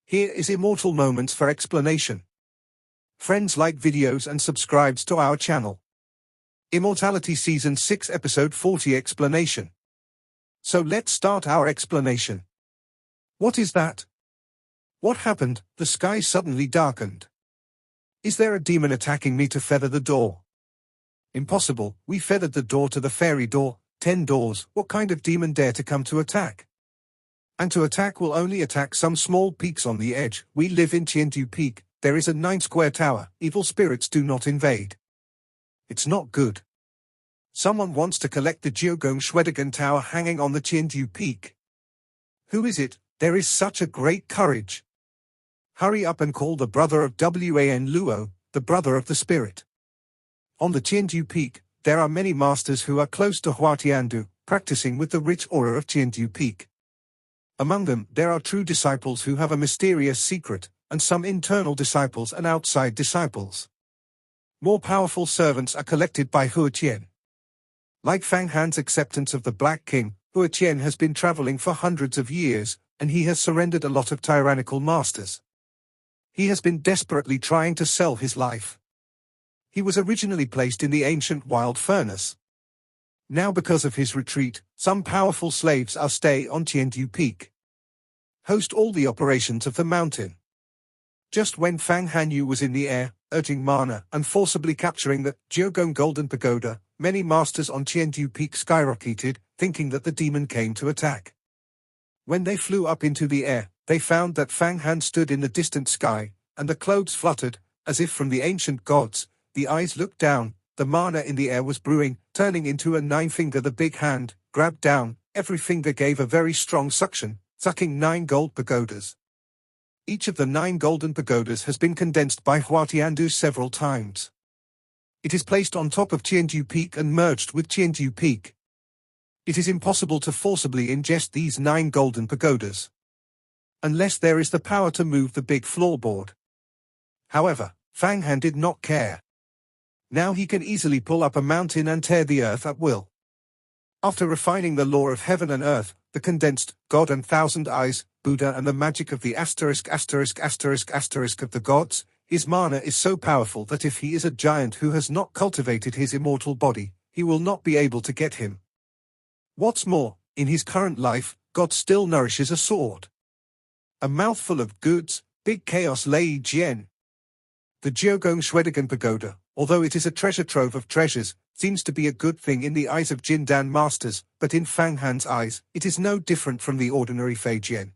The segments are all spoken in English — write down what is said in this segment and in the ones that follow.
Here is Immortal Moments for explanation. Friends, like videos and subscribes to our channel. Immortality Season 6 Episode 40 Explanation. So let's start our explanation. What is that? What happened? The sky suddenly darkened. Is there a demon attacking me to feather the door? Impossible, we feathered the door to the fairy door. 10 doors. What kind of demon dare to come to attack? And to attack will only attack some small peaks on the edge. We live in Tiandu Peak. There is a 9-square tower. Evil spirits do not invade. It's not good. Someone wants to collect the Jiogong Shwedagon Tower hanging on the Tiandu Peak. Who is it? There is such a great courage. Hurry up and call the brother of Wan Luo, the brother of the spirit. On the Tiandu Peak, there are many masters who are close to Huatiandu, practicing with the rich aura of Tiandu Peak. Among them, there are true disciples who have a mysterious secret, and some internal disciples and outside disciples. More powerful servants are collected by Huatian. Like Fang Han's acceptance of the Black King, Huatian has been traveling for hundreds of years, and he has surrendered a lot of tyrannical masters. He has been desperately trying to sell his life. He was originally placed in the ancient wild furnace. Now, because of his retreat, some powerful slaves are stay on Tiandu Peak. Host all the operations of the mountain. Just when Fang Hanyu was in the air, urging mana and forcibly capturing the Jiogong Golden Pagoda, many masters on Tiandu Peak skyrocketed, thinking that the demon came to attack. When they flew up into the air, they found that Fang Han stood in the distant sky, and the clothes fluttered, as if from the ancient gods. The eyes looked down. The mana in the air was brewing, turning into a 9-finger. The big hand grabbed down. Every finger gave a very strong suction, sucking 9 gold pagodas. Each of the 9 golden pagodas has been condensed by Huatiandu several times. It is placed on top of Tiandu Peak and merged with Tiandu Peak. It is impossible to forcibly ingest these 9 golden pagodas, unless there is the power to move the big floorboard. However, Fang Han did not care. Now he can easily pull up a mountain and tear the earth at will. After refining the law of heaven and earth, the condensed God and thousand eyes, Buddha, and the magic of the asterisk of the gods, his mana is so powerful that if he is a giant who has not cultivated his immortal body, he will not be able to get him. What's more, in his current life, God still nourishes a sword. A mouthful of goods, big chaos Lei Jian. The Jiogong Shwedagon Pagoda, although it is a treasure trove of treasures, seems to be a good thing in the eyes of Jindan masters, but in Fang Han's eyes, it is no different from the ordinary Fei Jian.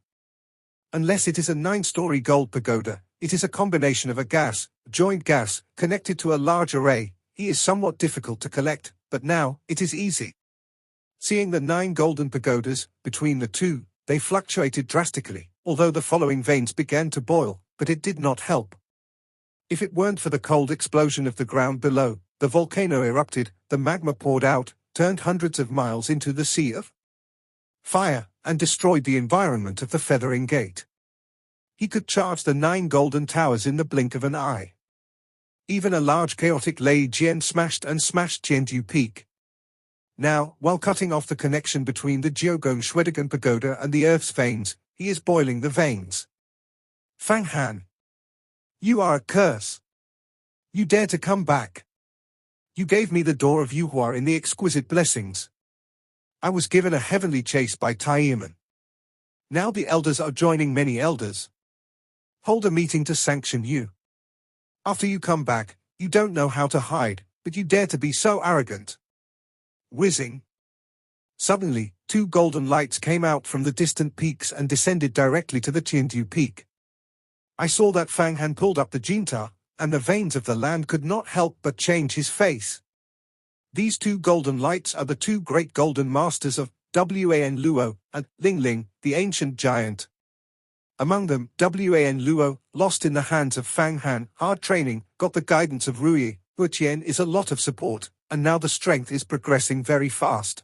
Unless it is a 9-story gold pagoda, it is a combination of a joined gas, connected to a large array. He is somewhat difficult to collect, but now, it is easy. Seeing the 9 golden pagodas, between the two, they fluctuated drastically, although the following veins began to boil, but it did not help. If it weren't for the cold explosion of the ground below, the volcano erupted, the magma poured out, turned hundreds of miles into the sea of fire, and destroyed the environment of the Feathering Gate. He could charge the 9 golden towers in the blink of an eye. Even a large chaotic Lei Jian smashed Tiandu Peak. Now, while cutting off the connection between the Jiogong Shwedagon Pagoda and the Earth's veins, he is boiling the veins. Fang Han, you are a curse. You dare to come back. You gave me the door of Yuhua in the exquisite blessings. I was given a heavenly chase by Taiyaman. Now the elders are joining many elders. Hold a meeting to sanction you. After you come back, you don't know how to hide, but you dare to be so arrogant. Whizzing. Suddenly, 2 golden lights came out from the distant peaks and descended directly to the Tiandu Peak. I saw that Fang Han pulled up the Jinta, and the veins of the land could not help but change his face. These 2 golden lights are the 2 great golden masters of Wan Luo and Ling Ling, the ancient giant. Among them, Wan Luo, lost in the hands of Fang Han, hard training, got the guidance of Ruyi. Huatian is a lot of support, and now the strength is progressing very fast.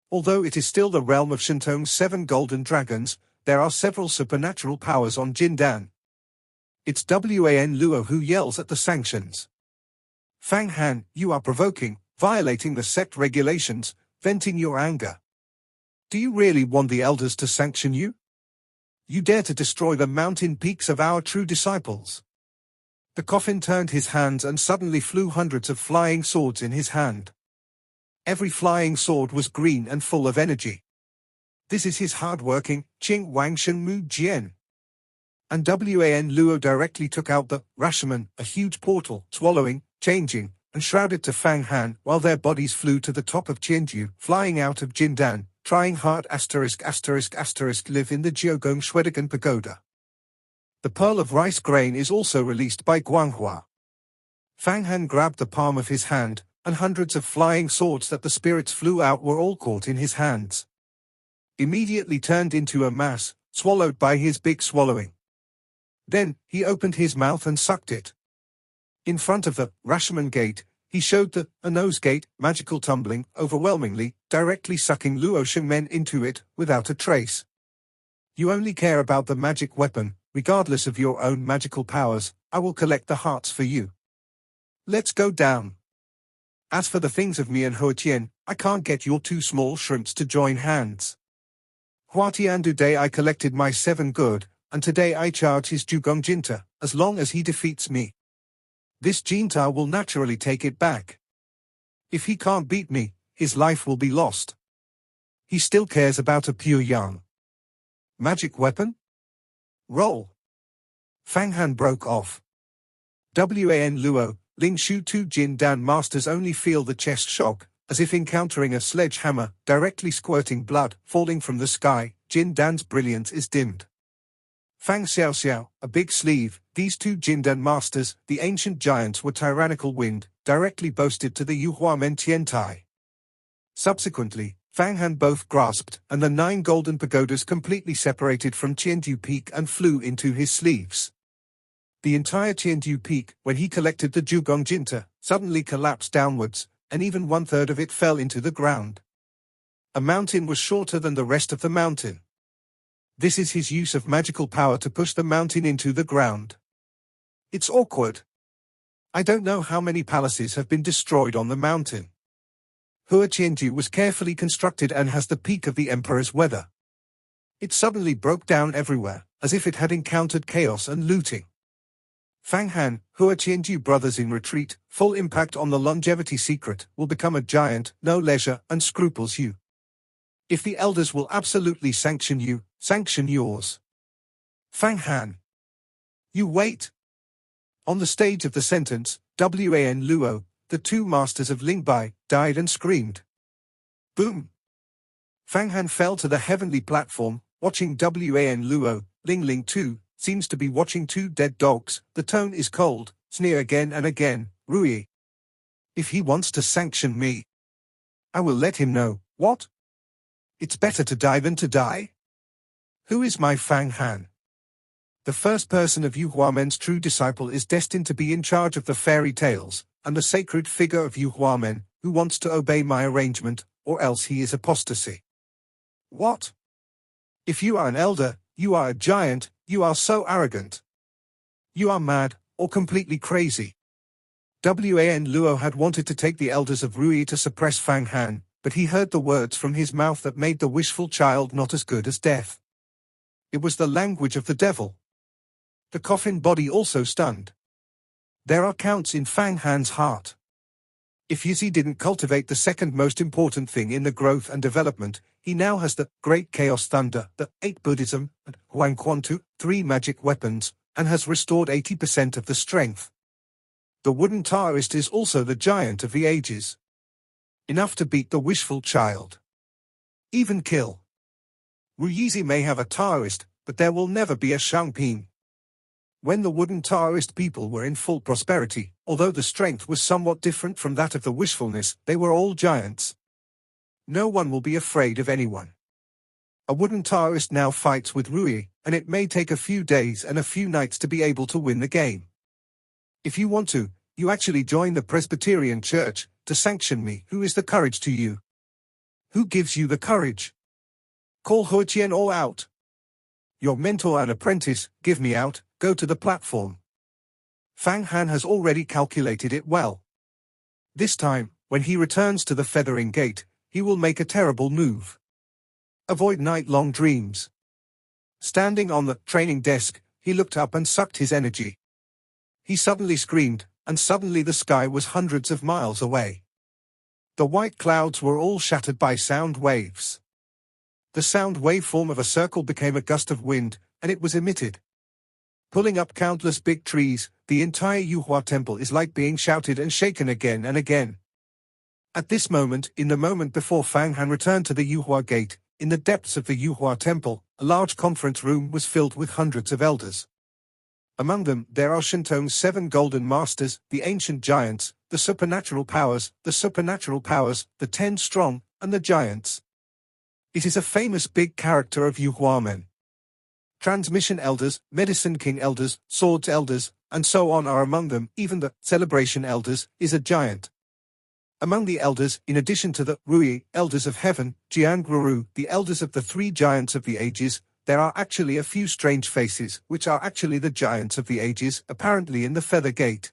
Although it is still the realm of Shentong's 7 golden dragons, there are several supernatural powers on Jindan. It's Wan Luo who yells at the sanctions. Fang Han, you are provoking, violating the sect regulations, venting your anger. Do you really want the elders to sanction you? You dare to destroy the mountain peaks of our true disciples. The coffin turned his hands and suddenly flew hundreds of flying swords in his hand. Every flying sword was green and full of energy. This is his hard-working, Qing Wang Shen Mu Jian. And Wan Luo directly took out the Rashomon, a huge portal, swallowing, changing, and shrouded to Fang Han, while their bodies flew to the top of Qianju, flying out of Jindan, trying hard ***** live in the Jiogong Shwedagon Pagoda. The pearl of rice grain is also released by Guanghua. Fang Han grabbed the palm of his hand, and hundreds of flying swords that the spirits flew out were all caught in his hands. Immediately turned into a mass, swallowed by his big swallowing. Then, he opened his mouth and sucked it. In front of the Rashomon gate, he showed a nose gate, magical tumbling, overwhelmingly, directly sucking Luo Shengmen into it, without a trace. You only care about the magic weapon, regardless of your own magical powers. I will collect the hearts for you. Let's go down. As for the things of me and Huatian, I can't get your two small shrimps to join hands. Huatian today I collected my 7 good, and today I charge his Jugong Jinta, as long as he defeats me. This Jinta will naturally take it back. If he can't beat me, his life will be lost. He still cares about a pure yang. Magic weapon? Roll. Fang Han broke off. Wan Luo, Ling Shu 2 Jin Dan masters only feel the chest shock, as if encountering a sledgehammer, directly squirting blood, falling from the sky. Jin Dan's brilliance is dimmed. Fang Xiao Xiao, a big sleeve, these 2 Jindan masters, the ancient giants were tyrannical wind, directly boasted to the Yuhuamen Tiantai. Subsequently, Fang Han both grasped, and the 9 golden pagodas completely separated from Qiandu Peak and flew into his sleeves. The entire Qiandu Peak, when he collected the Jugong Jinta, suddenly collapsed downwards, and even 1/3 of it fell into the ground. A mountain was shorter than the rest of the mountain. This is his use of magical power to push the mountain into the ground. It's awkward. I don't know how many palaces have been destroyed on the mountain. Huatianju was carefully constructed and has the peak of the emperor's weather. It suddenly broke down everywhere, as if it had encountered chaos and looting. Fang Han, Huatianju brothers in retreat, full impact on the longevity secret, will become a giant, no leisure and scruples you. If the elders will absolutely sanction you, sanction yours. Fang Han. You wait. On the stage of the sentence, Wan Luo, the 2 masters of Lingbai, died and screamed. Boom! Fang Han fell to the heavenly platform, watching Wan Luo, Ling 2, seems to be watching 2 dead dogs. The tone is cold, sneer again and again, Rui. If he wants to sanction me, I will let him know. What? It's better to die than to die? Who is my Fang Han? The first person of Yuhuamen's true disciple is destined to be in charge of the fairy tales, and the sacred figure of Yuhuamen, who wants to obey my arrangement, or else he is apostasy. What? If you are an elder, you are a giant, you are so arrogant. You are mad, or completely crazy. Wan Luo had wanted to take the elders of Rui to suppress Fang Han, but he heard the words from his mouth that made the wishful child not as good as death. It was the language of the devil. The coffin body also stunned. There are counts in Fang Han's heart. If Yizi didn't cultivate the second most important thing in the growth and development, he now has the Great Chaos Thunder, the 8 Buddhism, and Huang Quantu, 3 magic weapons, and has restored 80% of the strength. The wooden Taoist is also the giant of the ages. Enough to beat the wishful child. Even kill. Wu Yizi may have a Taoist, but there will never be a Shangping. When the wooden Taoist people were in full prosperity, although the strength was somewhat different from that of the wishfulness, they were all giants. No one will be afraid of anyone. A wooden Taoist now fights with Rui, and it may take a few days and a few nights to be able to win the game. If you want to, you actually join the Presbyterian Church, to sanction me. Who is the courage to you? Who gives you the courage? Call Huatian all out. Your mentor and apprentice, give me out, go to the platform. Fang Han has already calculated it well. This time, when he returns to the Feathering Gate, he will make a terrible move. Avoid night-long dreams. Standing on the training desk, he looked up and sucked his energy. He suddenly screamed, and suddenly the sky was hundreds of miles away. The white clouds were all shattered by sound waves. The sound waveform of a circle became a gust of wind, and it was emitted, pulling up countless big trees. The entire Yuhua temple is like being shouted and shaken again and again. At this moment, in the moment before Fang Han returned to the Yuhua gate, in the depths of the Yuhua temple, a large conference room was filled with hundreds of elders. Among them, there are Shintong's 7 golden masters, the ancient giants, the supernatural powers, the 10 strong, and the giants. It is a famous big character of Yuhua men. Transmission elders, medicine king elders, swords elders, and so on are among them. Even the celebration elders is a giant. Among the elders, in addition to the Rui, elders of heaven, Jianguru, the elders of the 3 giants of the ages, there are actually a few strange faces, which are actually the giants of the ages, apparently in the Feather Gate.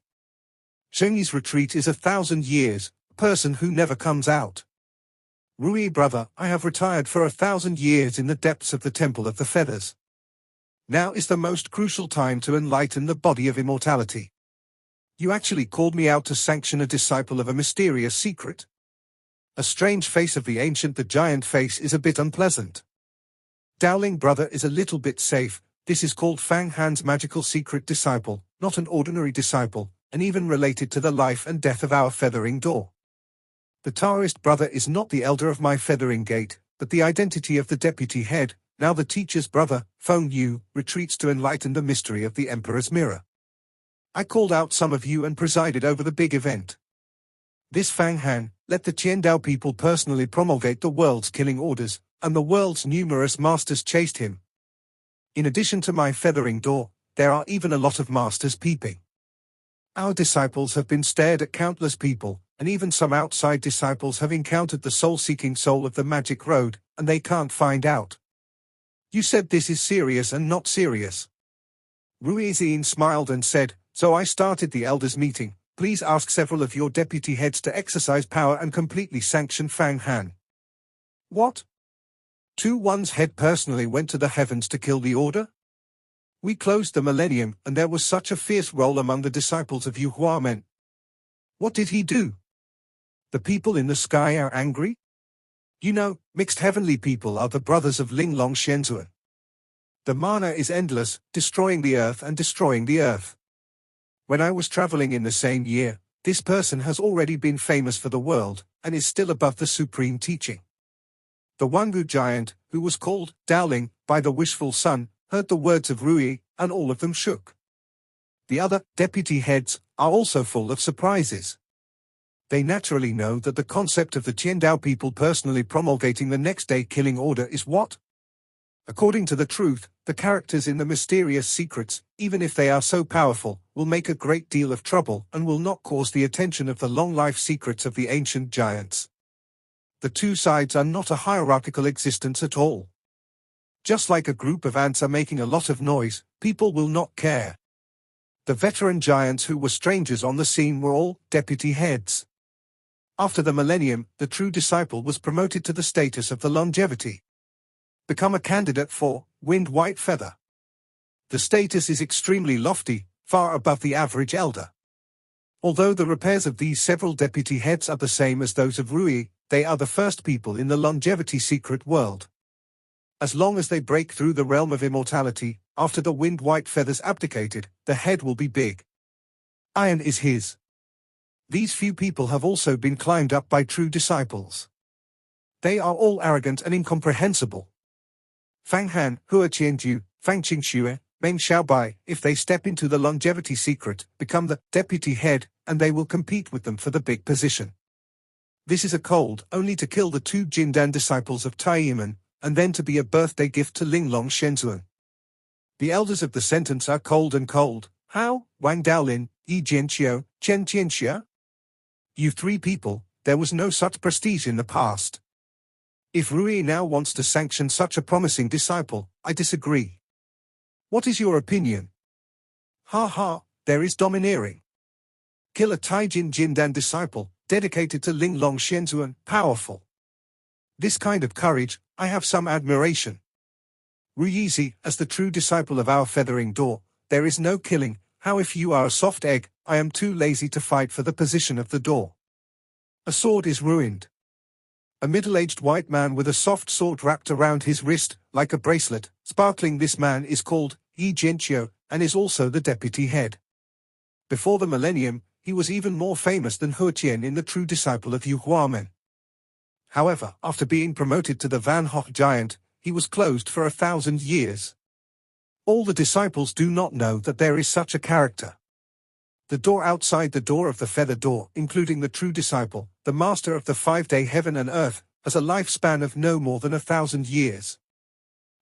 Zhengyi's retreat is 1,000 years, a person who never comes out. Rui brother, I have retired for 1,000 years in the depths of the Temple of the Feathers. Now is the most crucial time to enlighten the body of immortality. You actually called me out to sanction a disciple of a mysterious secret. A strange face of the ancient, the giant face, is a bit unpleasant. Dowling brother is a little bit safe. This is called Fang Han's magical secret disciple, not an ordinary disciple, and even related to the life and death of our feathering door. The Taoist brother is not the elder of my feathering gate, but the identity of the deputy head. Now the teacher's brother, Feng Yu, retreats to enlighten the mystery of the Emperor's mirror. I called out some of you and presided over the big event. This Fang Han, let the Qiandao people personally promulgate the world's killing orders, and the world's numerous masters chased him. In addition to my feathering door, there are even a lot of masters peeping. Our disciples have been stared at countless people, and even some outside disciples have encountered the soul-seeking soul of the magic road, and they can't find out. You said this is serious and not serious. Ruizin smiled and said, so I started the elders' meeting. Please ask several of your deputy heads to exercise power and completely sanction Fang Han. What? 2-1's head personally went to the heavens to kill the order? We closed the millennium, and there was such a fierce roll among the disciples of Yuhua men. What did he do? The people in the sky are angry? You know, mixed heavenly people are the brothers of Linglong Shenzhuan. The mana is endless, destroying the earth and destroying the earth. When I was traveling in the same year, this person has already been famous for the world, and is still above the supreme teaching. The Wangu giant, who was called Dowling by the wishful son, heard the words of Rui, and all of them shook. The other deputy heads are also full of surprises. They naturally know that the concept of the Qiandao people personally promulgating the next day killing order is what? According to the truth, the characters in the mysterious secrets, even if they are so powerful, will make a great deal of trouble and will not cause the attention of the long-life secrets of the ancient giants. The two sides are not a hierarchical existence at all. Just like a group of ants are making a lot of noise, people will not care. The veteran giants who were strangers on the scene were all deputy heads. After the millennium, the true disciple was promoted to the status of the longevity. Become a candidate for Wind White Feather. The status is extremely lofty, far above the average elder. Although the repairs of these several deputy heads are the same as those of Rui, they are the first people in the longevity secret world. As long as they break through the realm of immortality, after the Wind White Feathers abdicated, the head will be big. Iron is his. These few people have also been climbed up by true disciples. They are all arrogant and incomprehensible. Fang Han, Hua Qianju, Fang Qingxue, Meng Xiaobai, if they step into the longevity secret, become the deputy head, and they will compete with them for the big position. This is a cold, only to kill the 2 Jindan disciples of Taiyiman, and then to be a birthday gift to Linglong Shenzhuan. The elders of the sentence are cold and cold. How? Wang Daolin, Yi Jianqiu, Chen Qianxia? You 3 people, there was no such prestige in the past. If Rui now wants to sanction such a promising disciple, I disagree. What is your opinion? Ha ha, there is domineering. Kill a Taijin Jindan disciple, dedicated to Linglong Shenzhuan, powerful. This kind of courage, I have some admiration. Ruyizi, as the true disciple of our feathering door, there is no killing. How if you are a soft egg, I am too lazy to fight for the position of the door. A sword is ruined. A middle-aged white man with a soft sword wrapped around his wrist, like a bracelet, sparkling. This man is called Yi Jianqiu, and is also the deputy head. Before the millennium, he was even more famous than Huqian in the true disciple of Yu Huamen. However, after being promoted to the Van Hoch giant, he was closed for 1,000 years. All the disciples do not know that there is such a character. The door outside the door of the feather door, including the true disciple, the master of the 5-day heaven and earth, has a lifespan of no more than 1,000 years.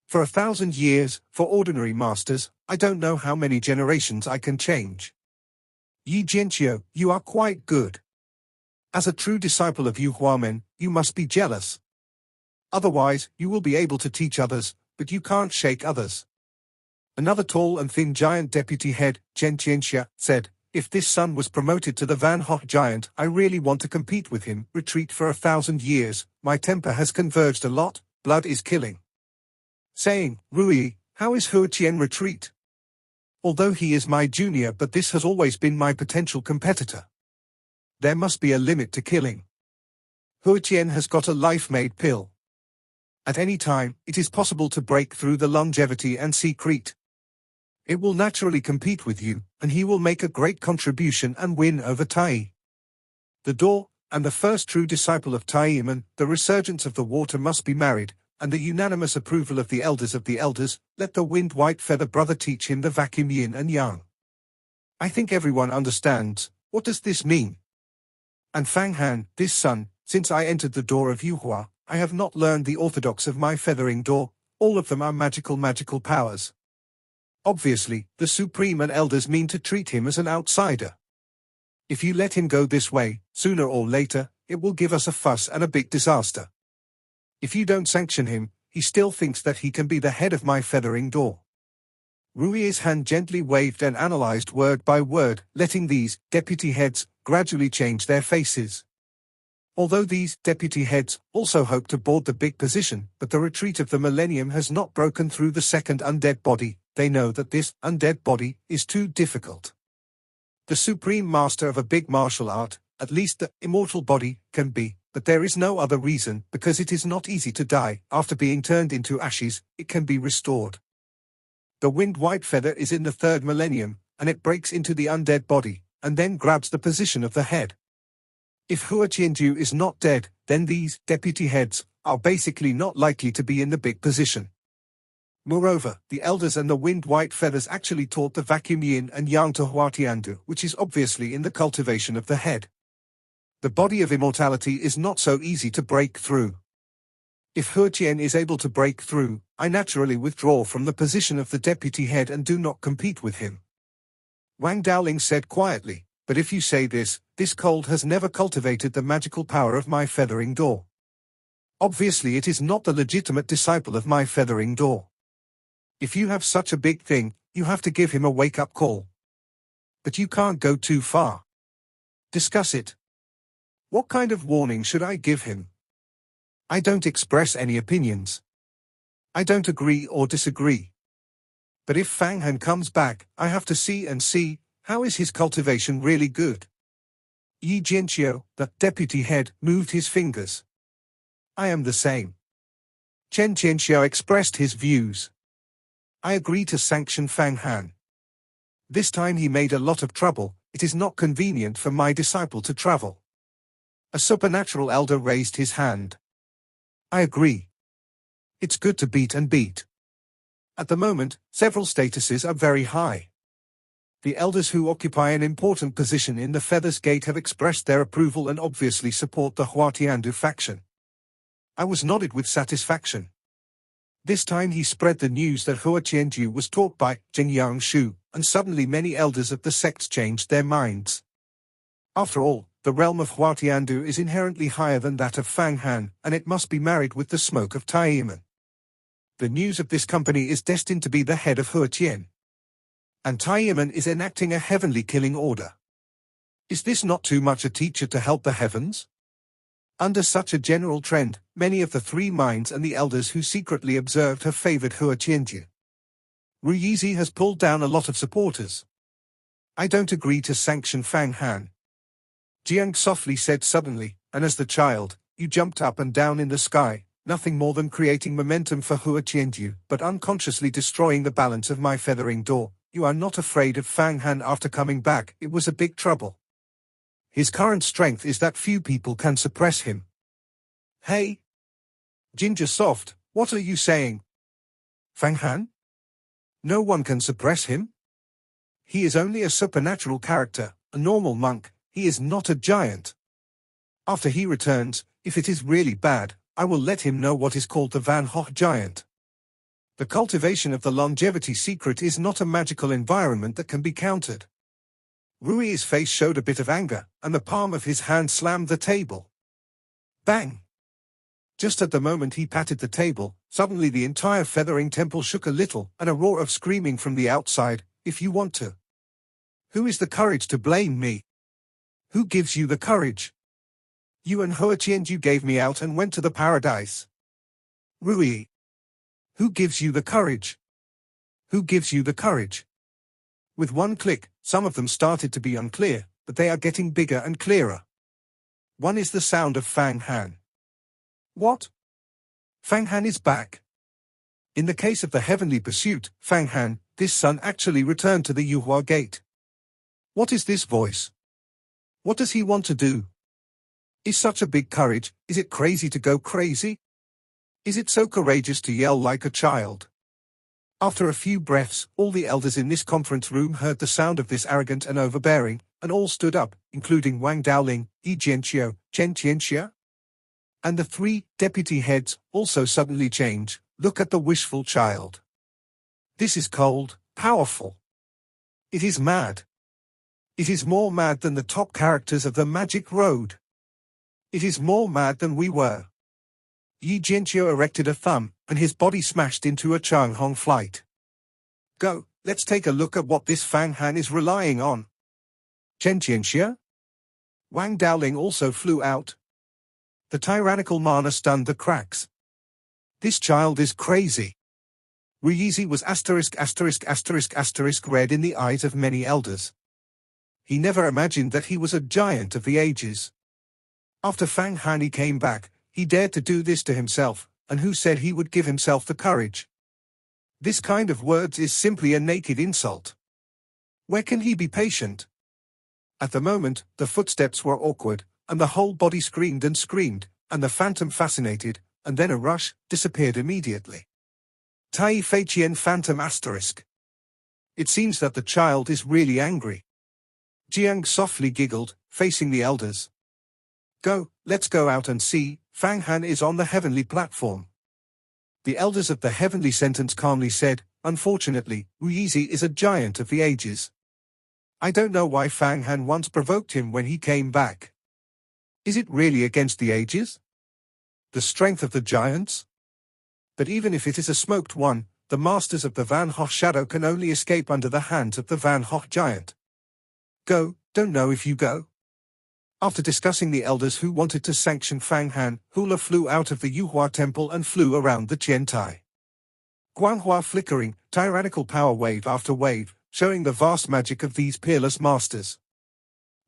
For 1,000 years, for ordinary masters, I don't know how many generations I can change. Yi Jianqiu, you are quite good. As a true disciple of Yu Huamen, you must be jealous. Otherwise, you will be able to teach others, but you can't shake others. Another tall and thin giant deputy head, Chen Qianxia, said, if this son was promoted to the Van Hoch giant, I really want to compete with him. Retreat for 1,000 years, my temper has converged a lot, blood is killing. Saying, Rui, how is Huqian retreat? Although he is my junior, but this has always been my potential competitor. There must be a limit to killing. Huqian has got a life-made pill. At any time, it is possible to break through the longevity and secret. It will naturally compete with you, and he will make a great contribution and win over Tai. The door, and the first true disciple of Taiman, the resurgence of the water must be married, and the unanimous approval of the elders, let the wind white feather brother teach him the vacuum yin and yang. I think everyone understands. What does this mean? And Fang Han, this son, since I entered the door of Yuhua, I have not learned the orthodox of my feathering door. All of them are magical powers. Obviously, the supreme and elders mean to treat him as an outsider. If you let him go this way, sooner or later, it will give us a fuss and a big disaster. If you don't sanction him, he still thinks that he can be the head of my feathering door. Rui's hand gently waved and analyzed word by word, letting these deputy heads gradually change their faces. Although these deputy heads also hope to board the big position, but the retreat of the millennium has not broken through the second undead body, they know that this undead body is too difficult. The supreme master of a big martial art, at least the immortal body, can be, but there is no other reason, because it is not easy to die. After being turned into ashes, it can be restored. The wind white feather is in the third millennium, and it breaks into the undead body, and then grabs the position of the head. If Hua Qianju is not dead, then these deputy heads are basically not likely to be in the big position. Moreover, the elders and the wind white feathers actually taught the vacuum yin and yang to Hua Tiandu, which is obviously in the cultivation of the head. The body of immortality is not so easy to break through. If Huqian is able to break through, I naturally withdraw from the position of the deputy head and do not compete with him. Wang Daoling said quietly, but if you say this cold has never cultivated the magical power of my feathering door. Obviously it is not the legitimate disciple of my feathering door. If you have such a big thing, you have to give him a wake-up call. But you can't go too far. Discuss it. What kind of warning should I give him? I don't express any opinions. I don't agree or disagree. But if Fang Han comes back, I have to see, how is his cultivation really good? Yi Jianqiu, the deputy head, moved his fingers. I am the same. Chen Qianxiao expressed his views. I agree to sanction Fang Han. This time he made a lot of trouble. It is not convenient for my disciple to travel. A supernatural elder raised his hand. I agree. It's good to beat and beat. At the moment, several statuses are very high. The elders who occupy an important position in the Feathers Gate have expressed their approval and obviously support the Huatiandu faction. I was nodded with satisfaction. This time he spread the news that Hua Qianju was taught by Jingyang Shu, and suddenly many elders of the sects changed their minds. After all, the realm of Huatiandu is inherently higher than that of Fang Han, and it must be married with the smoke of Taiman. The news of this company is destined to be the head of Hua Qian. And Taiman is enacting a heavenly killing order. Is this not too much a teacher to help the heavens? Under such a general trend, many of the three minds and the elders who secretly observed her favored Hua Qianju. Ruyizi has pulled down a lot of supporters. I don't agree to sanction Fang Han. Jiang softly said suddenly, and as the child, you jumped up and down in the sky, nothing more than creating momentum for Hua Qianju, but unconsciously destroying the balance of my feathering door. You are not afraid of Fang Han after coming back. It was a big trouble. His current strength is that few people can suppress him. Hey! Ginger Soft, what are you saying? Fang Han? No one can suppress him? He is only a supernatural character, a normal monk. He is not a giant. After he returns, if it is really bad, I will let him know what is called the Van Hoch giant. The cultivation of the longevity secret is not a magical environment that can be countered. Rui's face showed a bit of anger, and the palm of his hand slammed the table. Bang! Just at the moment he patted the table, suddenly the entire feathering temple shook a little, and a roar of screaming from the outside, if you want to. Who is the courage to blame me? Who gives you the courage? You and Hua Qianju gave me out and went to the paradise. Rui. Who gives you the courage? Who gives you the courage? With one click, some of them started to be unclear, but they are getting bigger and clearer. One is the sound of Fang Han. What? Fang Han is back. In the case of the heavenly pursuit, Fang Han, this son actually returned to the Yuhua gate. What is this voice? What does he want to do? Is such a big courage, is it crazy to go crazy? Is it so courageous to yell like a child? After a few breaths, all the elders in this conference room heard the sound of this arrogant and overbearing, and all stood up, including Wang Daoling, Yi Jianqiu, Chen Qianxia. And the three deputy heads also suddenly change. Look at the wishful child. This is cold, powerful. It is mad. It is more mad than the top characters of the Magic Road. It is more mad than we were. Yi Jianqiu erected a thumb, and his body smashed into a Changhong flight. Go, let's take a look at what this Fang Han is relying on. Chen Qianxia? Wang Daoling also flew out. The tyrannical mana stunned the cracks. This child is crazy. Ruyizi was ****** red in the eyes of many elders. He never imagined that he was a giant of the ages. After Fang Han came back, he dared to do this to himself, and who said he would give himself the courage? This kind of words is simply a naked insult. Where can he be patient? At the moment, the footsteps were awkward, and the whole body screamed, and the phantom fascinated, and then a rush, disappeared immediately. Tai Fei Qian Phantom ***. It seems that the child is really angry. Jiang softly giggled, facing the elders. Go, let's go out and see. Fang Han is on the heavenly platform. The elders of the heavenly sentence calmly said, unfortunately, Ruyizi is a giant of the ages. I don't know why Fang Han once provoked him when he came back. Is it really against the ages? The strength of the giants? But even if it is a smoked one, the masters of the Van Hoch shadow can only escape under the hands of the Van Hoch giant. Go, don't know if you go. After discussing the elders who wanted to sanction Fang Han, Hula flew out of the Yuhua temple and flew around the Qiantai. Guanghua flickering, tyrannical power wave after wave, showing the vast magic of these peerless masters.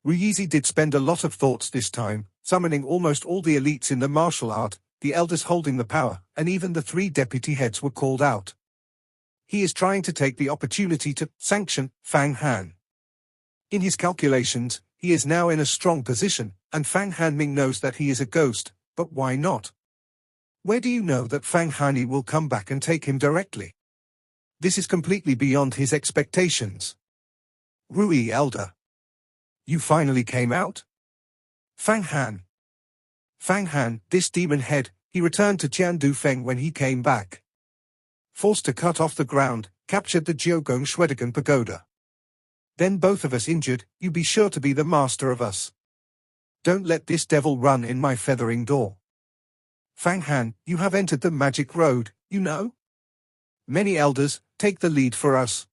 Ruyizi did spend a lot of thoughts this time, summoning almost all the elites in the martial art, the elders holding the power, and even the three deputy heads were called out. He is trying to take the opportunity to sanction Fang Han. In his calculations, he is now in a strong position, and Fang Hanming knows that he is a ghost, but why not? Where do you know that Fang Hani will come back and take him directly? This is completely beyond his expectations. Rui Elder. You finally came out? Fang Han. Fang Han, this demon head, he returned to Jiandu Feng when he came back. Forced to cut off the ground, captured the Jiogong Shwedagon pagoda. Then both of us injured, you be sure to be the master of us. Don't let this devil run in my feathering door. Fang Han, you have entered the magic road, you know? Many elders, take the lead for us.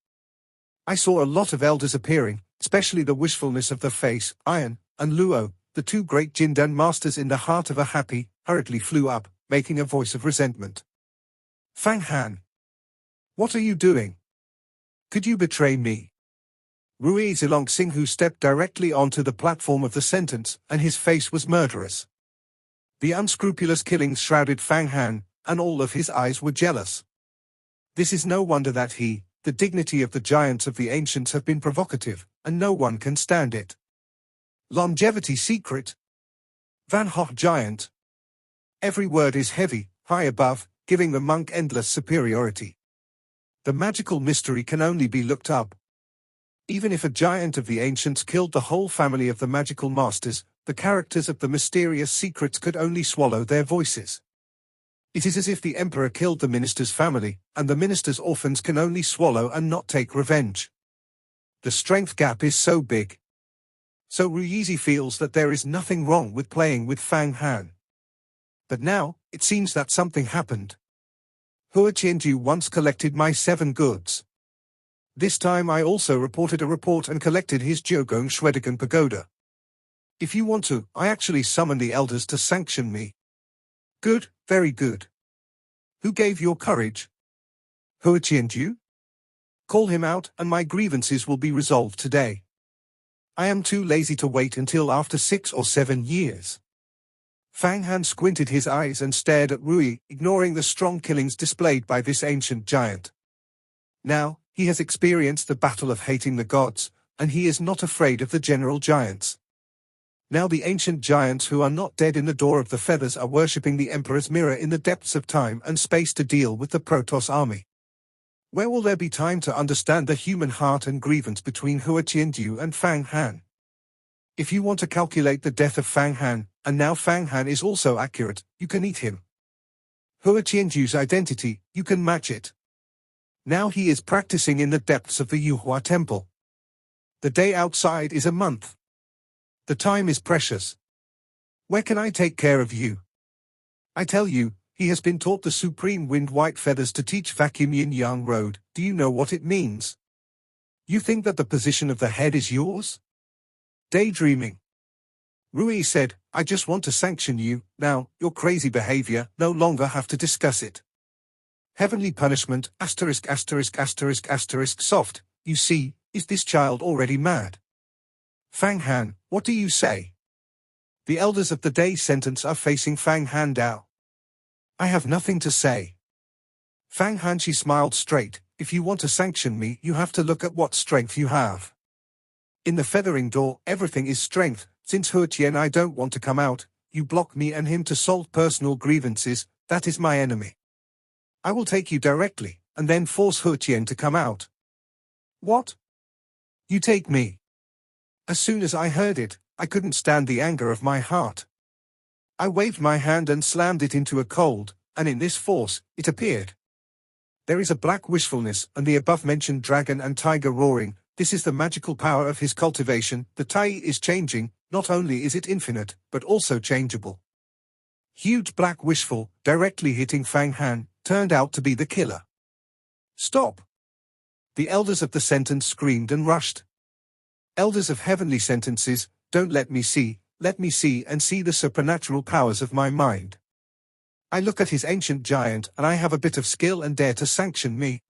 I saw a lot of elders appearing, especially the wishfulness of the face, Iron, and Luo, the two great Jindan masters in the heart of a happy, hurriedly flew up, making a voice of resentment. Fang Han. What are you doing? Could you betray me? Rui Zilong who stepped directly onto the platform of the sentence, and his face was murderous. The unscrupulous killings shrouded Fang Han, and all of his eyes were jealous. This is no wonder that he, the dignity of the giants of the ancients, have been provocative, and no one can stand it. Longevity secret. Van Hoch giant. Every word is heavy, high above, giving the monk endless superiority. The magical mystery can only be looked up. Even if a giant of the ancients killed the whole family of the magical masters, the characters of the mysterious secrets could only swallow their voices. It is as if the emperor killed the minister's family, and the minister's orphans can only swallow and not take revenge. The strength gap is so big. So Ruizi feels that there is nothing wrong with playing with Fang Han. But now, it seems that something happened. Hua Qianju once collected my 7 goods. This time I also reported a report and collected his Jiugong Shwedagon pagoda. If you want to, I actually summon the elders to sanction me. Good, very good. Who gave your courage? Hua Qianju? Call him out, and my grievances will be resolved today. I am too lazy to wait until after 6 or 7 years. Fang Han squinted his eyes and stared at Rui, ignoring the strong killings displayed by this ancient giant. Now, he has experienced the battle of hating the gods, and he is not afraid of the general giants. Now the ancient giants who are not dead in the door of the feathers are worshipping the emperor's mirror in the depths of time and space to deal with the Protoss army. Where will there be time to understand the human heart and grievance between Hua Qianju and Fang Han? If you want to calculate the death of Fang Han, and now Fang Han is also accurate, you can eat him. Hua Qianju's identity, you can match it. Now he is practicing in the depths of the Yuhua temple. The day outside is a month. The time is precious. Where can I take care of you? I tell you, he has been taught the supreme wind white feathers to teach vacuum yin-yang road. Do you know what it means? You think that the position of the head is yours? Daydreaming. Rui said, I just want to sanction you. Now, your crazy behavior, no longer have to discuss it. Heavenly punishment, ******** soft, you see, is this child already mad? Fang Han, what do you say? The elders of the day sentence are facing Fang Han Dao. I have nothing to say. Fang Han, she smiled straight, if you want to sanction me, you have to look at what strength you have. In the feathering door, everything is strength. Since Hua Qian I don't want to come out, you block me and him to solve personal grievances, that is my enemy. I will take you directly, and then force Hua Qian to come out. What? You take me? As soon as I heard it, I couldn't stand the anger of my heart. I waved my hand and slammed it into a cold, and in this force, it appeared. There is a black wishfulness, and the above-mentioned dragon and tiger roaring, this is the magical power of his cultivation. The Tai is changing, not only is it infinite, but also changeable. Huge black wishful, directly hitting Fang Han, turned out to be the killer. Stop! The elders of the sentence screamed and rushed. Elders of heavenly sentences, don't let me see and see the supernatural powers of my mind. I look at his ancient giant and I have a bit of skill and dare to sanction me.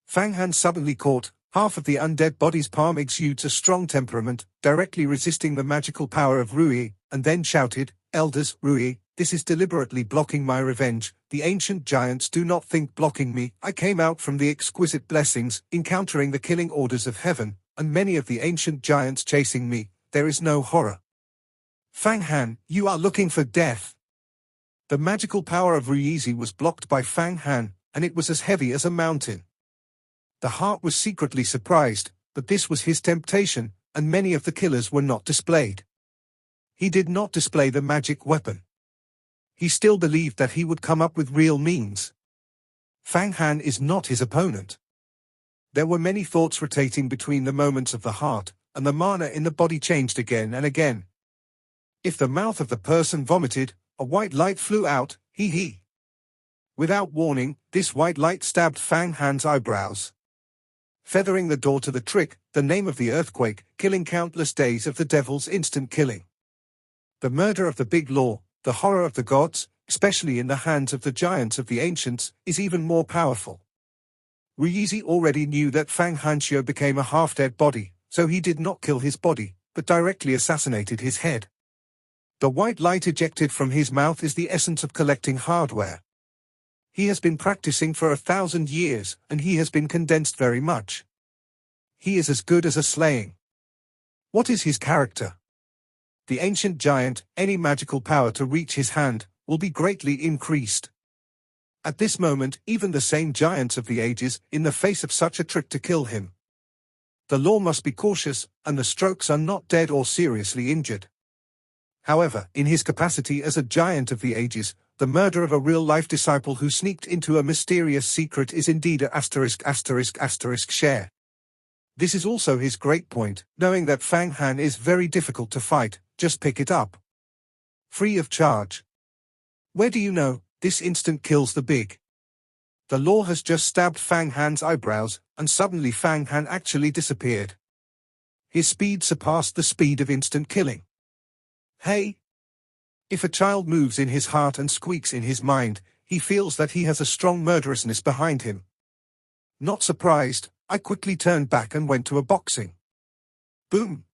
Fang Han suddenly caught, half of the undead body's palm exudes a strong temperament, directly resisting the magical power of Rui, and then shouted, Elders, Rui, this is deliberately blocking my revenge. The ancient giants do not think blocking me. I came out from the exquisite blessings, encountering the killing orders of heaven, and many of the ancient giants chasing me. There is no horror. Fang Han, you are looking for death. The magical power of Ruizi was blocked by Fang Han, and it was as heavy as a mountain. The heart was secretly surprised, but this was his temptation, and many of the killers were not displayed. He did not display the magic weapon. He still believed that he would come up with real means. Fang Han is not his opponent. There were many thoughts rotating between the moments of the heart, and the mana in the body changed again and again. If the mouth of the person vomited, a white light flew out, he. Without warning, this white light stabbed Fang Han's eyebrows. Feathering the door to the trick, the name of the earthquake, killing countless days of the devil's instant killing. The murder of the big law, the horror of the gods, especially in the hands of the giants of the ancients, is even more powerful. Ruizi already knew that Fang Hanxiu became a half-dead body, so he did not kill his body, but directly assassinated his head. The white light ejected from his mouth is the essence of collecting hardware. He has been practicing for 1,000 years, and he has been condensed very much. He is as good as a slaying. What is his character? The ancient giant, any magical power to reach his hand, will be greatly increased. At this moment, even the same giants of the ages, in the face of such a trick to kill him. The law must be cautious, and the strokes are not dead or seriously injured. However, in his capacity as a giant of the ages, the murder of a real-life disciple who sneaked into a mysterious secret is indeed a **** share. This is also his great point, knowing that Fang Han is very difficult to fight, just pick it up. Free of charge. Where do you know, this instant kills the big. The law has just stabbed Fang Han's eyebrows, and suddenly Fang Han actually disappeared. His speed surpassed the speed of instant killing. Hey! If a child moves in his heart and squeaks in his mind, he feels that he has a strong murderousness behind him. Not surprised, I quickly turned back and went to a boxing. Boom!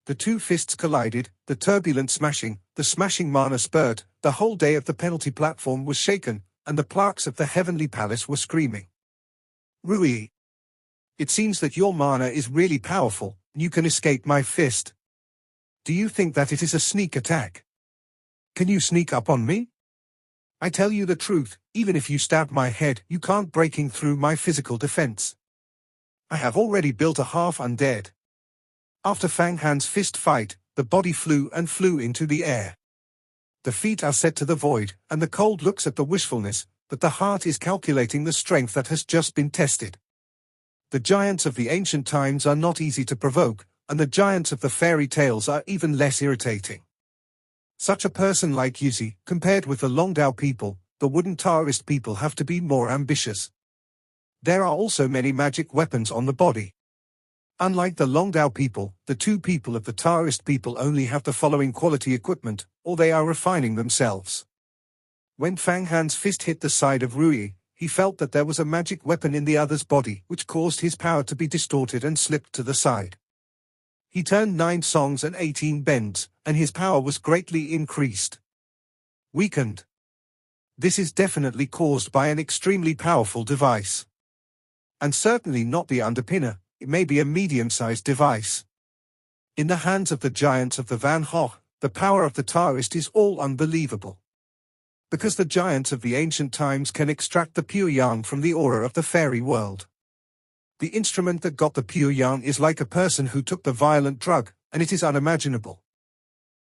The two fists collided, the turbulent smashing, the smashing mana spurred, the whole day of the penalty platform was shaken, and the plaques of the heavenly palace were screaming. Rui! It seems that your mana is really powerful, and you can escape my fist. Do you think that it is a sneak attack? Can you sneak up on me? I tell you the truth, even if you stab my head, you can't breaking through my physical defense. I have already built a half-undead. After Fang Han's fist fight, the body flew into the air. The feet are set to the void, and the cold looks at the wishfulness, but the heart is calculating the strength that has just been tested. The giants of the ancient times are not easy to provoke, and the giants of the fairy tales are even less irritating. Such a person like Yuzi, compared with the Longdao people, the wooden Taoist people have to be more ambitious. There are also many magic weapons on the body. Unlike the Longdao people, the two people of the Taoist people only have the following quality equipment, or they are refining themselves. When Fang Han's fist hit the side of Rui, he felt that there was a magic weapon in the other's body, which caused his power to be distorted and slipped to the side. He turned 9 songs and 18 bends, and his power was greatly increased. Weakened. This is definitely caused by an extremely powerful device. And certainly not the underpinner, it may be a medium-sized device. In the hands of the giants of the Van Ho, the power of the Taoist is all unbelievable. Because the giants of the ancient times can extract the pure yang from the aura of the fairy world. The instrument that got the pure yang is like a person who took the violent drug, and it is unimaginable.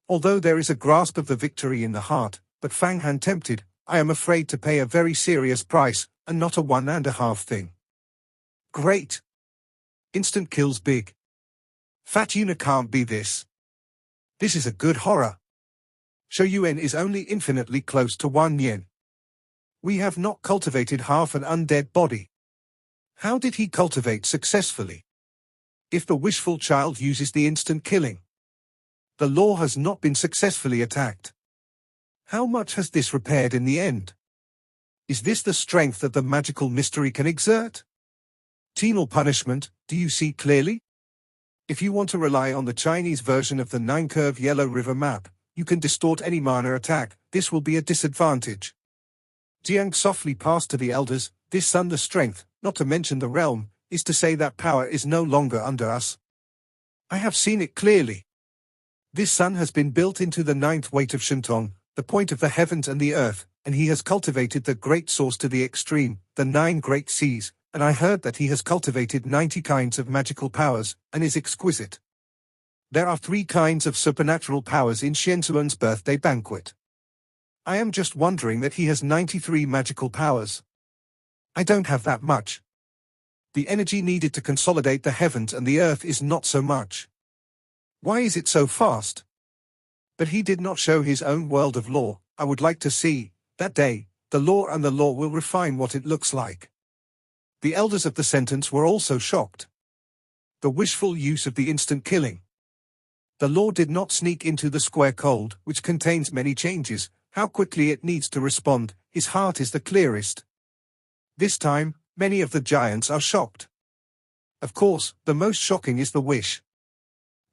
Although there is a grasp of the victory in the heart, but Fang Han tempted, I am afraid to pay a very serious price, and not a 1.5 thing. Great! Instant kills big. Fat Yuna can't be this. This is a good horror. Shouyuan is only infinitely close to 1 yen. We have not cultivated half an undead body. How did he cultivate successfully? If the wishful child uses the instant killing. The law has not been successfully attacked. How much has this repaired in the end? Is this the strength that the magical mystery can exert? Penal punishment, do you see clearly? If you want to rely on the Chinese version of the 9-curve yellow river map, you can distort any mana attack, this will be a disadvantage. Jiang softly passed to the elders, this sun the strength, not to mention the realm, is to say that power is no longer under us. I have seen it clearly. This sun has been built into the 9th weight of Shentong, the point of the heavens and the earth, and he has cultivated the great source to the extreme, the 9 great seas, and I heard that he has cultivated 90 kinds of magical powers, and is exquisite. There are 3 kinds of supernatural powers in Shenzuan's birthday banquet. I am just wondering that he has 93 magical powers. I don't have that much. The energy needed to consolidate the heavens and the earth is not so much. Why is it so fast? But he did not show his own world of law. I would like to see, that day, the law, and the law will refine what it looks like. The elders of the sentence were also shocked. The wishful use of the instant killing. The law did not sneak into the square cold, which contains many changes, how quickly it needs to respond, his heart is the clearest. This time, many of the giants are shocked. Of course, the most shocking is the wish.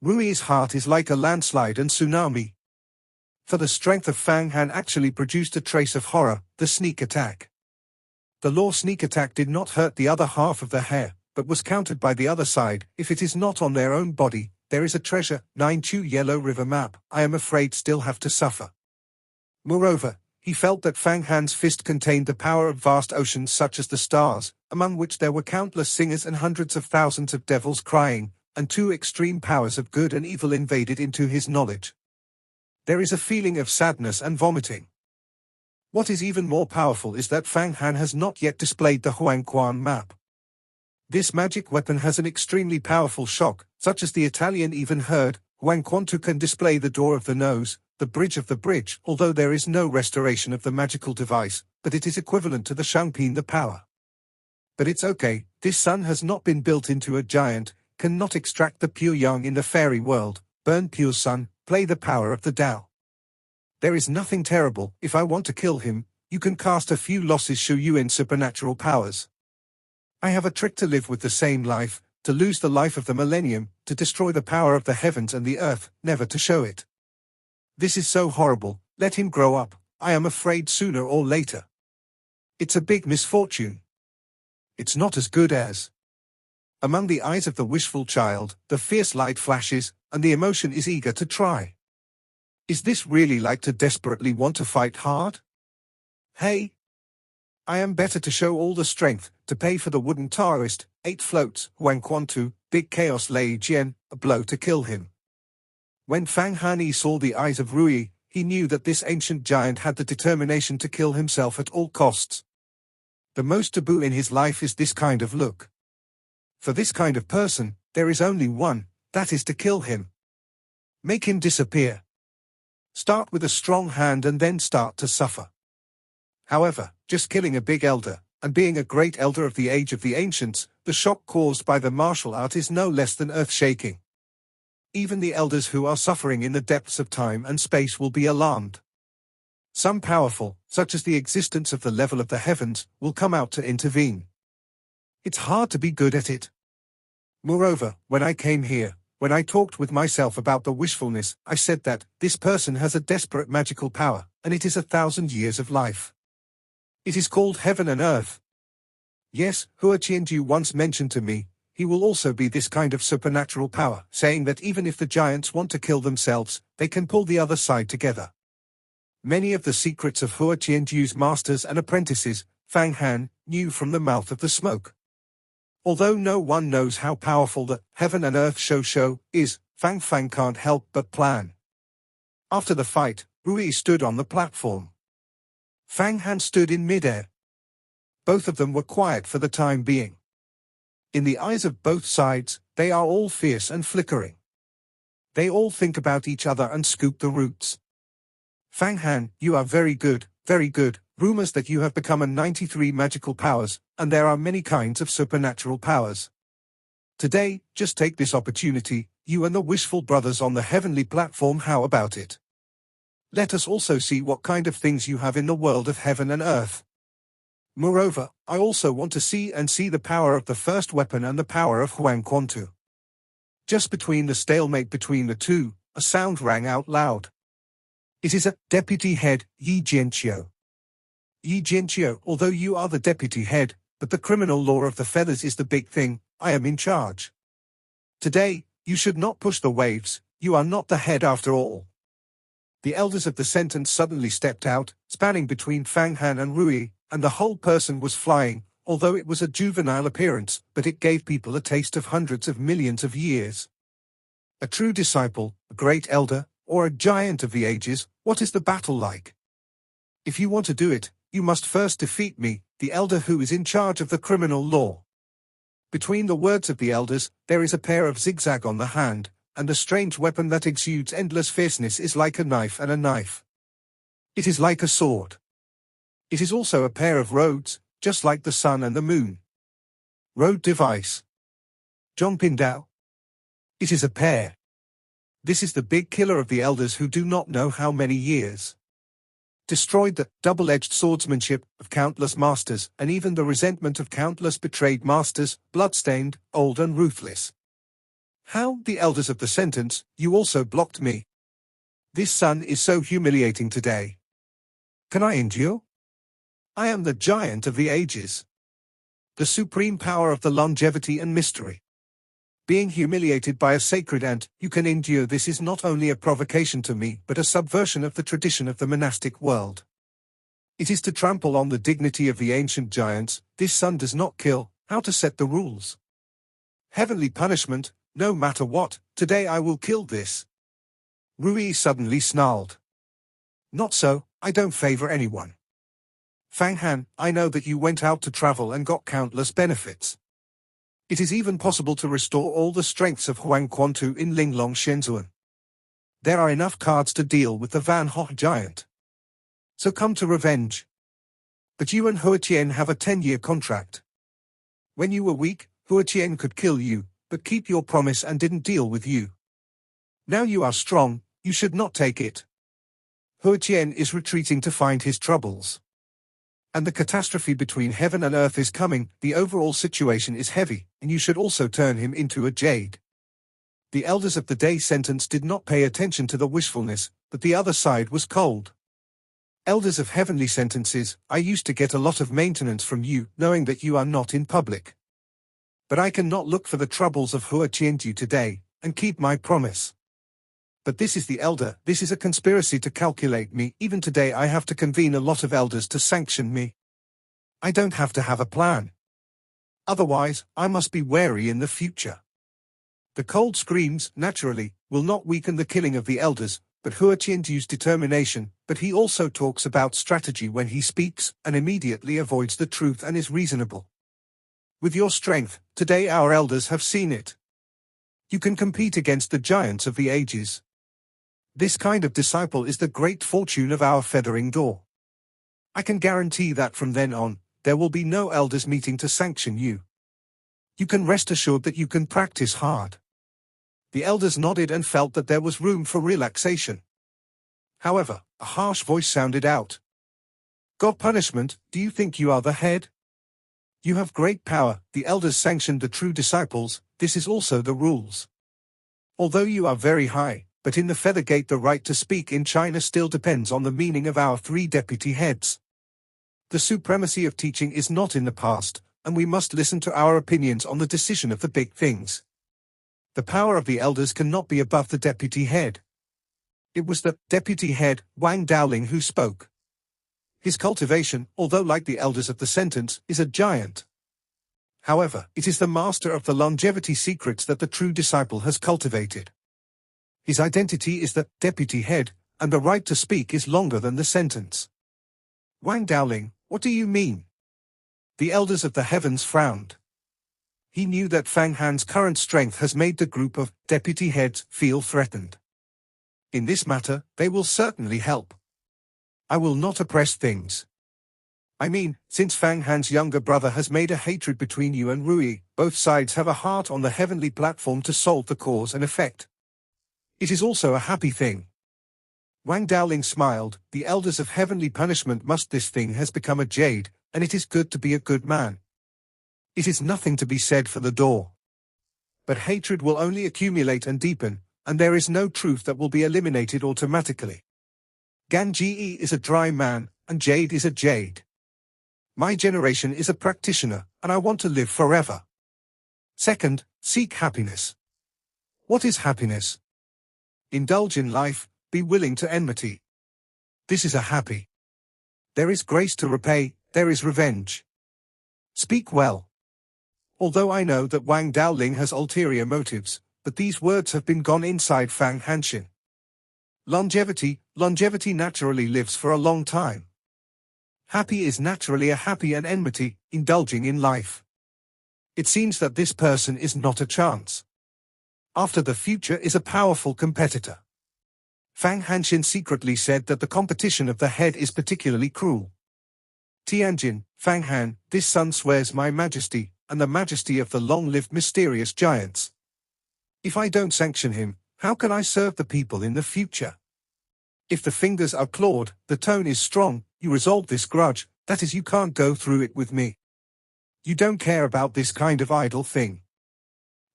Rui's heart is like a landslide and tsunami. For the strength of Fang Han actually produced a trace of horror, the sneak attack. The law sneak attack did not hurt the other half of the hair, but was countered by the other side. If it is not on their own body, there is a treasure. 9 Chu Yellow River map, I am afraid still have to suffer. Moreover, he felt that Fang Han's fist contained the power of vast oceans such as the stars, among which there were countless singers and hundreds of thousands of devils crying, and 2 extreme powers of good and evil invaded into his knowledge. There is a feeling of sadness and vomiting. What is even more powerful is that Fang Han has not yet displayed the Huangquan map. This magic weapon has an extremely powerful shock, such as the Italian even heard. Huangquan can display the door of the nose, the bridge of the bridge, although there is no restoration of the magical device, but it is equivalent to the Shangpin the power. But it's okay, this sun has not been built into a giant, cannot extract the pure yang in the fairy world, burn pure sun, play the power of the Tao. There is nothing terrible. If I want to kill him, you can cast a few losses Shu Yuan supernatural powers. I have a trick to live with the same life, to lose the life of the millennium, to destroy the power of the heavens and the earth, never to show it. This is so horrible, let him grow up, I am afraid sooner or later. It's a big misfortune. It's not as good as. Among the eyes of the wishful child, the fierce light flashes, and the emotion is eager to try. Is this really like to desperately want to fight hard? Hey! I am better to show all the strength, to pay for the wooden Taoist, 8 floats, Huangquan, big chaos Lei Jian, a blow to kill him. When Fang Han saw the eyes of Rui, he knew that this ancient giant had the determination to kill himself at all costs. The most taboo in his life is this kind of look. For this kind of person, there is only one, that is to kill him. Make him disappear. Start with a strong hand and then start to suffer. However, just killing a big elder, and being a great elder of the age of the ancients, the shock caused by the martial art is no less than earth-shaking. Even the elders who are suffering in the depths of time and space will be alarmed. Some powerful, such as the existence of the level of the heavens, will come out to intervene. It's hard to be good at it. Moreover, when I came here, when I talked with myself about the wishfulness, I said that this person has a desperate magical power, and it is 1,000 years of life. It is called heaven and earth. Yes, Hua Qianju once mentioned to me, he will also be this kind of supernatural power, saying that even if the giants want to kill themselves, they can pull the other side together. Many of the secrets of Hua Qianju's masters and apprentices, Fang Han, knew from the mouth of the smoke. Although no one knows how powerful the heaven and earth show is, Fang can't help but plan. After the fight, Rui stood on the platform. Fang Han stood in midair. Both of them were quiet for the time being. In the eyes of both sides, they are all fierce and flickering. They all think about each other and scoop the roots. Fang Han, you are very good, very good. Rumors that you have become a 93 magical powers, and there are many kinds of supernatural powers. Today, just take this opportunity, you and the wishful brothers on the heavenly platform, how about it? Let us also see what kind of things you have in the world of heaven and earth. Moreover, I also want to see the power of the first weapon and the power of Huangquan. Just between the stalemate between the two, a sound rang out loud. It is a deputy head, Yi Jianqiu. Yi Jianqiu, although you are the deputy head, but the criminal law of the feathers is the big thing, I am in charge. Today, you should not push the waves, you are not the head after all. The elders of the sentence suddenly stepped out, spanning between Fang Han and Rui, and the whole person was flying, although it was a juvenile appearance, but it gave people a taste of hundreds of millions of years. A true disciple, a great elder, or a giant of the ages, what is the battle like? If you want to do it, you must first defeat me, the elder who is in charge of the criminal law. Between the words of the elders, there is a pair of zigzag on the hand, and the strange weapon that exudes endless fierceness is like a knife and a knife. It is like a sword. It is also a pair of roads, just like the sun and the moon. Road device. Zhongpin Dao. It is a pair. This is the big killer of the elders who do not know how many years. destroyed the double-edged swordsmanship of countless masters and even the resentment of countless betrayed masters, bloodstained, old and ruthless. How, the elders of the sentence, you also blocked me. This sun is so humiliating today. Can I endure? I am the giant of the ages. The supreme power of the longevity and mystery. Being humiliated by a sacred ant, you can endure. This is not only a provocation to me, but a subversion of the tradition of the monastic world. It is to trample on the dignity of the ancient giants. This sun does not kill. How to set the rules? Heavenly punishment, no matter what. Today I will kill this. Rui suddenly snarled. Not so, I don't favor anyone. Fang Han, I know that you went out to travel and got countless benefits. It is even possible to restore all the strengths of Huang Quantu in Linglong Shenzhuan. There are enough cards to deal with the Van Ho giant. So come to revenge. But you and Hua Qian have a 10-year contract. When you were weak, Hua Qian could kill you, but keep your promise and didn't deal with you. Now you are strong, you should not take it. Hua Qian is retreating to find his troubles. And the catastrophe between heaven and earth is coming. The overall situation is heavy, and you should also turn him into a jade. The elders of the day sentence did not pay attention to the wishfulness, but the other side was cold. Elders of heavenly sentences, I used to get a lot of maintenance from you, knowing that you are not in public. But I cannot look for the troubles of Hua Qianju today, and keep my promise. But this is the elder, this is a conspiracy to calculate me. Even today I have to convene a lot of elders to sanction me. I don't have to have a plan. Otherwise, I must be wary in the future. The cold screams, naturally, will not weaken the killing of the elders, but Hua Qianju's determination, but he also talks about strategy when he speaks, and immediately avoids the truth and is reasonable. With your strength, today our elders have seen it. You can compete against the giants of the ages. This kind of disciple is the great fortune of our feathering door. I can guarantee that from then on, there will be no elders meeting to sanction you. You can rest assured that you can practice hard. The elders nodded and felt that there was room for relaxation. However, a harsh voice sounded out. God punishment, do you think you are the head? You have great power, the elders sanctioned the true disciples, this is also the rules. Although you are very high, but in the Feather Gate the right to speak in China still depends on the meaning of our 3 deputy heads. The supremacy of teaching is not in the past, and we must listen to our opinions on the decision of the big things. The power of the elders cannot be above the deputy head. It was the deputy head, Wang Daoling, who spoke. His cultivation, although like the elders of the sentence, is a giant. However, it is the master of the longevity secrets that the true disciple has cultivated. His identity is the deputy head, and the right to speak is longer than the sentence. Wang Daoling, what do you mean? The elders of the heavens frowned. He knew that Fang Han's current strength has made the group of deputy heads feel threatened. In this matter, they will certainly help. I will not oppress things. I mean, since Fang Han's younger brother has made a hatred between you and Rui, both sides have a heart on the heavenly platform to solve the cause and effect. It is also a happy thing. Wang Daoling smiled, the elders of heavenly punishment must. This thing has become a jade, and it is good to be a good man. It is nothing to be said for the door. But hatred will only accumulate and deepen, and there is no truth that will be eliminated automatically. Ganji is a dry man, and jade is a jade. My generation is a practitioner, and I want to live forever. Second, seek happiness. What is happiness? Indulge in life, be willing to enmity. This is a happy. There is grace to repay, there is revenge. Speak well. Although I know that Wang Daoling has ulterior motives, but these words have been gone inside Fang Hanshin. Longevity naturally lives for a long time. Happy is naturally a happy, and enmity, indulging in life. It seems that this person is not a chance. After the future is a powerful competitor. Fang Hanshin secretly said that the competition of the head is particularly cruel. Tianjin, Fang Han, this son swears my majesty, and the majesty of the long-lived mysterious giants. If I don't sanction him, how can I serve the people in the future? If the fingers are clawed, the tone is strong, you resolve this grudge, that is you can't go through it with me. You don't care about this kind of idle thing.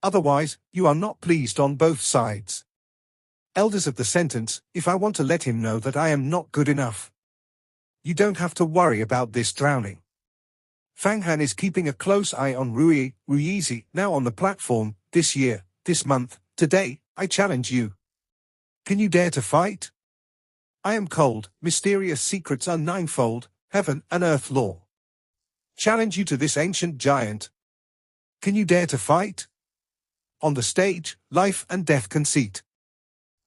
Otherwise, you are not pleased on both sides. Elders of the sentence, if I want to let him know that I am not good enough. You don't have to worry about this drowning. Fang Han is keeping a close eye on Ruizi, now on the platform, this year, this month, today, I challenge you. Can you dare to fight? I am cold, mysterious secrets are ninefold, heaven and earth law. Challenge you to this ancient giant. Can you dare to fight? On the stage, life and death conceit.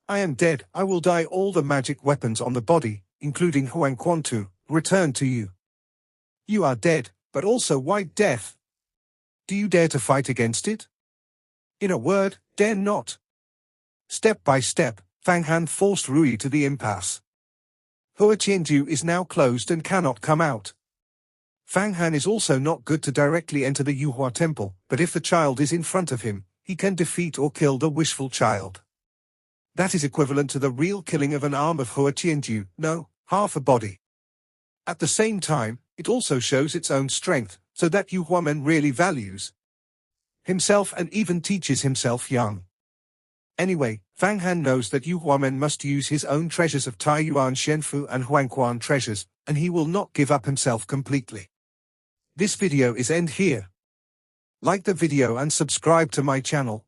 I am dead, I will die, all the magic weapons on the body, including Huang Quantu, return to you. You are dead, but also white death. Do you dare to fight against it? In a word, dare not. Step by step, Fang Han forced Rui to the impasse. Hua Qianju is now closed and cannot come out. Fang Han is also not good to directly enter the Yuhua temple, but if the child is in front of him, he can defeat or kill the wishful child. That is equivalent to the real killing of an arm of Hua Qianju, no, half a body. At the same time, it also shows its own strength, so that Yuhua man really values himself and even teaches himself young. Anyway, Fang Han knows that Yu Huamen must use his own treasures of Tai Yuan Shenfu and Huangquan treasures, and he will not give up himself completely. This video is end here. Like the video and subscribe to my channel.